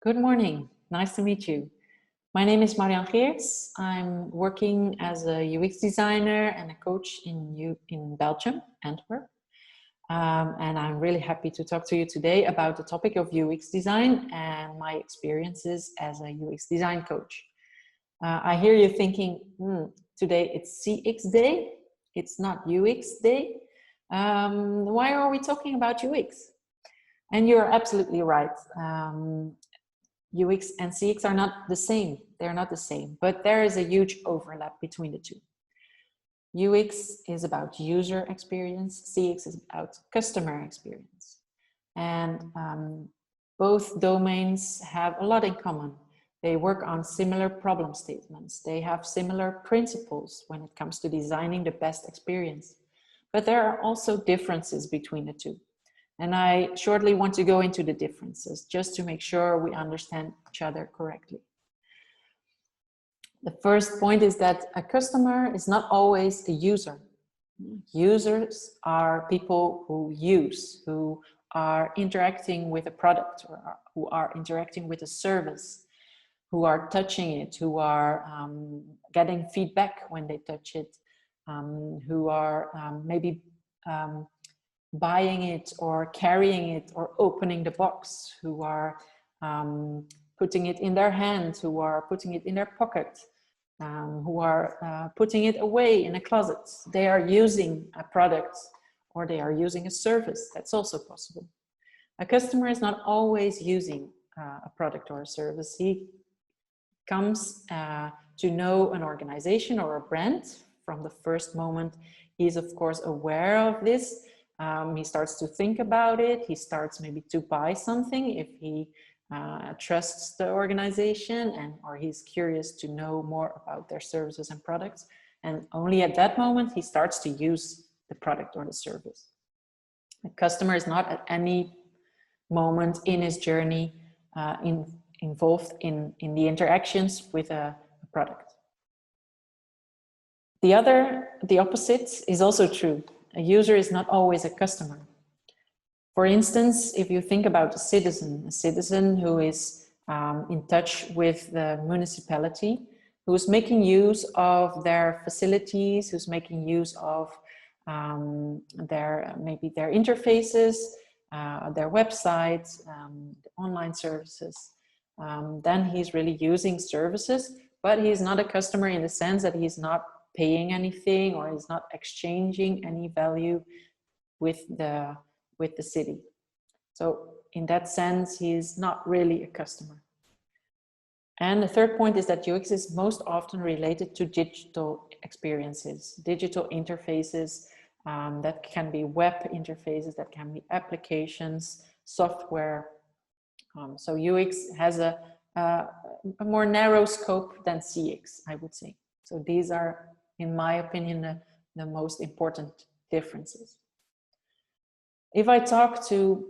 Good morning. Nice to meet you. My name is Marjan Geerts. I'm working as a UX designer and a coach in Belgium, Antwerp. And I'm really happy to talk to you today about the topic of UX design and my experiences as a UX design coach. I hear you thinking, today it's CX day. It's not UX day. Why are we talking about UX? And you're absolutely right. UX and CX are not the same. They're not the same, but there is a huge overlap between the two. UX is about user experience, CX is about customer experience. And both domains have a lot in common. They work on similar problem statements. They have similar principles when it comes to designing the best experience. But there are also differences between the two. And I shortly want to go into the differences just to make sure we understand each other correctly. The first point is that a customer is not always a user. Users are people who use, who are interacting with a product or who are interacting with a service, who are touching it, who are getting feedback when they touch it, who are maybe buying it or carrying it or opening the box, who are putting it in their hand, who are putting it in their pocket, who are putting it away in a closet. They are using a product or they are using a service. That's also possible. A customer is not always using a product or a service. He comes to know an organization or a brand from the first moment. He is of course aware of this. He starts to think about it. He starts maybe to buy something if he trusts the organization or he's curious to know more about their services and products. And only at that moment, he starts to use the product or the service. The customer is not at any moment in his journey involved in the interactions with a product. The opposite is also true. A user is not always a customer. For instance, if you think about a citizen who is in touch with the municipality, who's making use of their facilities, who's making use of maybe their interfaces, their websites, online services, then he's really using services, but he's not a customer in the sense that he's not paying anything or is not exchanging any value with the city. So in that sense, he is not really a customer. And the third point is that UX is most often related to digital experiences, digital interfaces, that can be web interfaces, that can be applications, software. So UX has a more narrow scope than CX, I would say. So these are, in my opinion, the most important differences. If I talk to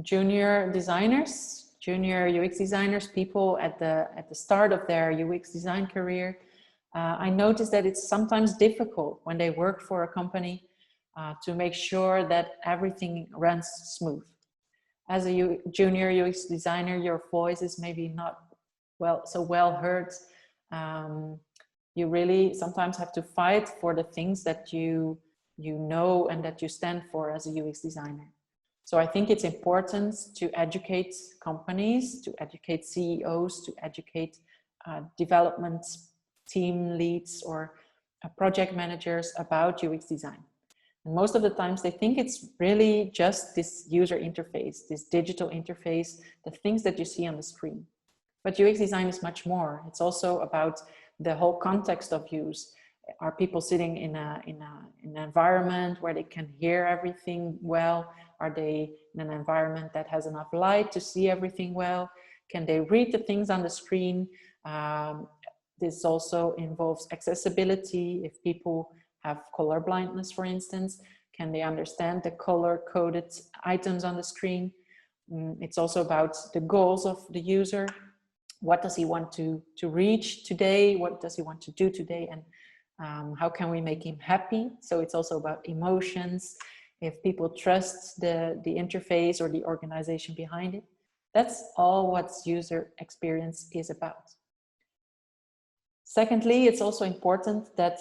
junior designers, junior UX designers, people at the start of their UX design career, I notice that it's sometimes difficult when they work for a company to make sure that everything runs smooth. As a junior UX designer, your voice is maybe not so well heard. You really sometimes have to fight for the things that you know and that you stand for as a UX designer. So I think it's important to educate companies, to educate CEOs, to educate development team leads or project managers about UX design. And most of the times they think it's really just this user interface, this digital interface, the things that you see on the screen. But UX design is much more. It's also about the whole context of use. Are people sitting in an environment where they can hear everything well? Are they in an environment that has enough light to see everything well? Can they read the things on the screen? This also involves accessibility. If people have color blindness, for instance, can they understand the color-coded items on the screen? It's also about the goals of the user. What does he want to reach today? What does he want to do today? And how can we make him happy? So it's also about emotions. If people trust the interface or the organization behind it. That's all what user experience is about. Secondly, it's also important that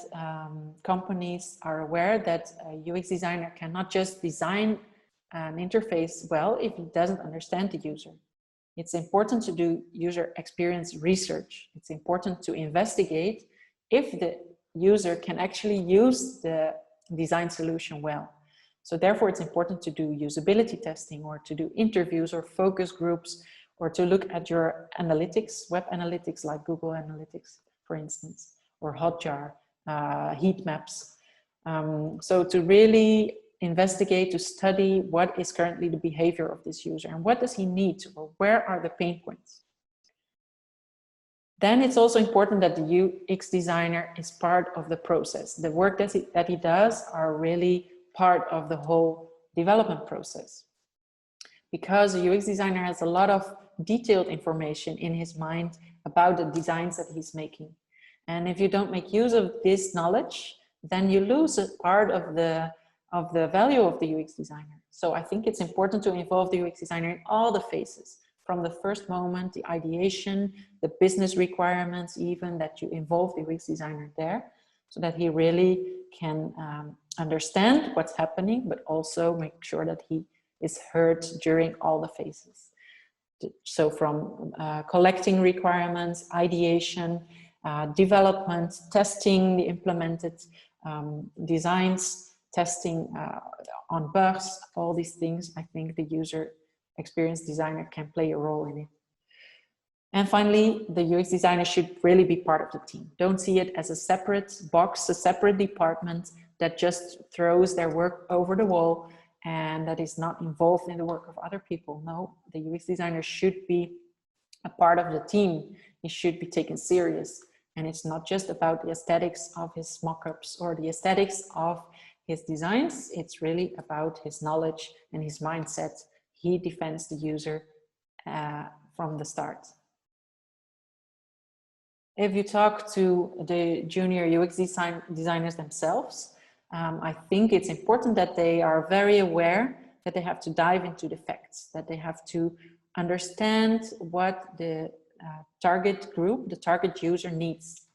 companies are aware that a UX designer cannot just design an interface well if he doesn't understand the user. It's important to do user experience research. It's important to investigate if the user can actually use the design solution well. So therefore, it's important to do usability testing, or to do interviews or focus groups, or to look at your analytics, web analytics like Google Analytics, for instance, or Hotjar, heat maps. So to really investigate, to study what is currently the behavior of this user and what does he need, or where are the pain points. Then it's also important that the UX designer is part of the process. The work that he does are really part of the whole development process. Because a UX designer has a lot of detailed information in his mind about the designs that he's making. And if you don't make use of this knowledge, then you lose a part of the value of the UX designer. So I think it's important to involve the UX designer in all the phases, from the first moment, the ideation, the business requirements, even, that you involve the UX designer there, so that he really can understand what's happening, but also make sure that he is heard during all the phases. So from collecting requirements, ideation, development, testing the implemented designs, testing on bugs, all these things, I think the user experience designer can play a role in it. And finally, the UX designer should really be part of the team. Don't see it as a separate box, a separate department that just throws their work over the wall and that is not involved in the work of other people. No, the UX designer should be a part of the team. He should be taken serious. And it's not just about the aesthetics of his mock-ups or the aesthetics of his designs. It's really about his knowledge and his mindset. He defends the user from the start. If you talk to the junior UX designers themselves, I think it's important that they are very aware that they have to dive into the facts, that they have to understand what the target group, the target user needs.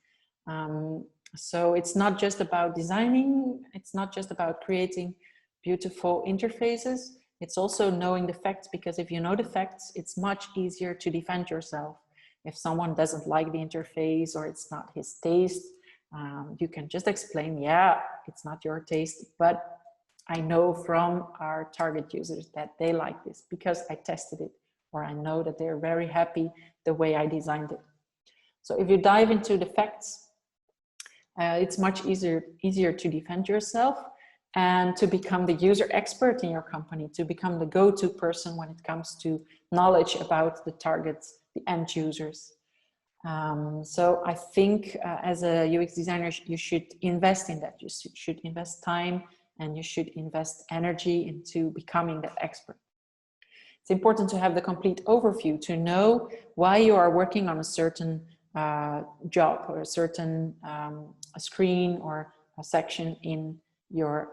So it's not just about designing, it's not just about creating beautiful interfaces, it's also knowing the facts, because if you know the facts, it's much easier to defend yourself. If someone doesn't like the interface or it's not his taste, you can just explain, yeah, it's not your taste, but I know from our target users that they like this because I tested it, or I know that they're very happy the way I designed it. So if you dive into the facts, it's much easier to defend yourself and to become the user expert in your company, to become the go-to person when it comes to knowledge about the targets, the end users. So I think as a UX designer, you should invest in that. You should invest time and you should invest energy into becoming that expert. It's important to have the complete overview, to know why you are working on a certain job or a certain a screen or a section in your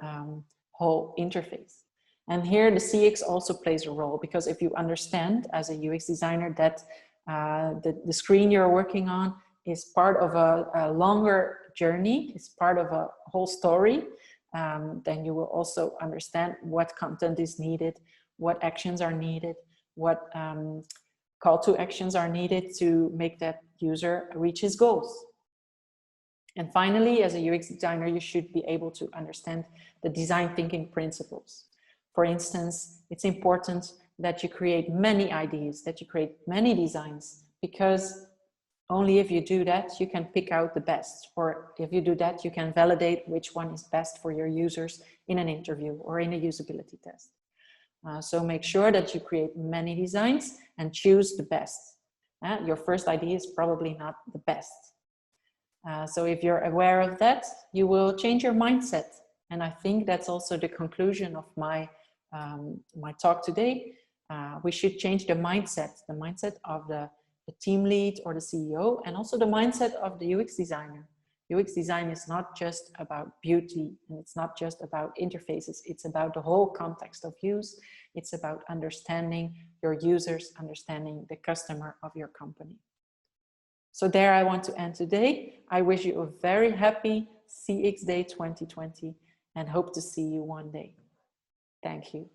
whole interface. And here the CX also plays a role, because if you understand as a UX designer that the screen you're working on is part of a longer journey, is part of a whole story, then you will also understand what content is needed, what actions are needed, what call to actions are needed to make that user reach his goals. And finally, as a UX designer, you should be able to understand the design thinking principles. For instance, it's important that you create many ideas, that you create many designs, because only if you do that, you can pick out the best. Or if you do that, you can validate which one is best for your users in an interview or in a usability test. So make sure that you create many designs and choose the best. Your first idea is probably not the best. So if you're aware of that, you will change your mindset. And I think that's also the conclusion of my talk today. We should change the mindset of the team lead or the CEO, and also the mindset of the UX designer. UX design is not just about beauty, and it's not just about interfaces. It's about the whole context of use. It's about understanding your users, understanding the customer of your company. So there I want to end today. I wish you a very happy CX Day 2020 and hope to see you one day. Thank you.